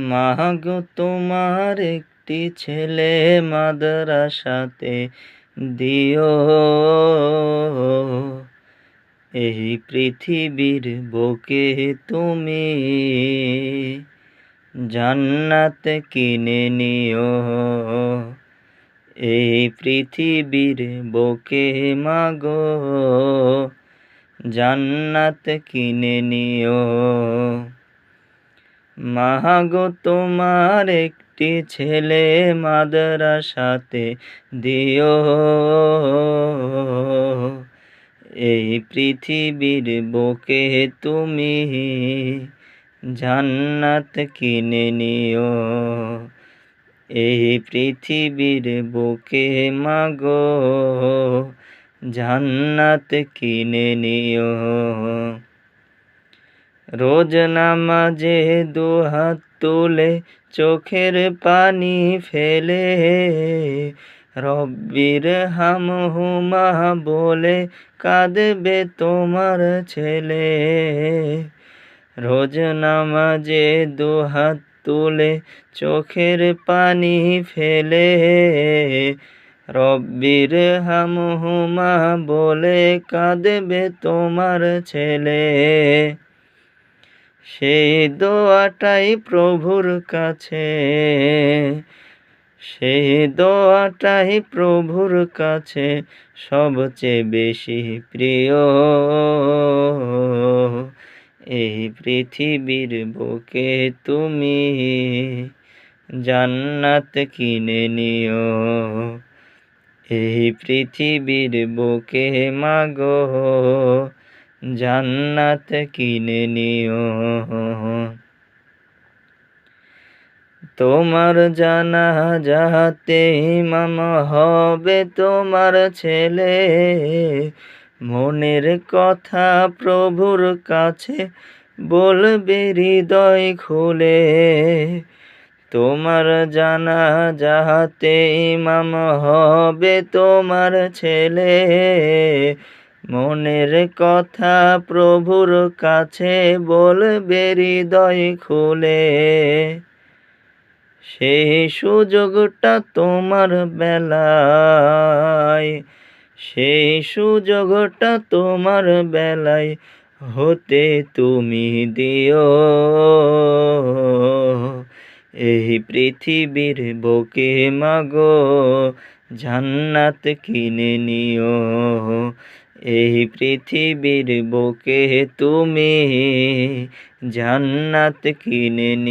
মা গো তোমার একটি ছেলে মাদ্রাসাতে দিও, এই পৃথিবীর বুকে তুমি জান্নাত কিনে নিও। এই পৃথিবীর বুকে মাগো জান্নাত কিনে নিও। মা গো তোমার একটি ছেলে মাদ্রাসাতে দিও, এই পৃথিবীর বুকে তুমি জান্নাত কিনে নিও। এই পৃথিবীর বুকে মাগো জান্নাত কিনে নিও। রোজ নামাজে দুহাত তুলে চোখের পানি ফেলে রব্বির হামহুমা বলে কাঁদবে তোমার ছেলে। রোজ নামাজে দুহাত তুলে চোখের পানি ফেলে রব্বির হামহুমা বলে কাঁদবে তোমার ছেলে। সেই দোয়াটাই প্রভুর কাছে, সেই দোয়াটাই প্রভুর কাছে সবচেয়ে বেশি প্রিয়। এই পৃথিবীর বুকে তুমি জান্নাত কিনে নিও। এই পৃথিবীর বুকে মাগো জান্নাত কিনে নিও। তোমার জানাজাতে ইমাম হবে তোমার ছেলে, মনের কথা প্রভুর কাছে বলবে হৃদয় খুলে। তোমার জানাজাতে ইমাম হবে তোমার ছেলে, মনের কথা প্রভুর কাছে বলবে হৃদয় খুলে। সেই সুযোগটা তোমার বেলায়, সেই সুযোগটা তোমার বেলায় হতে তুমি দিও। এই পৃথিবীর বুকে মাগো জান্নাত কিনে নিও। এই পৃথিবীর বুকে তুমি জান্নাত কিনে নিও।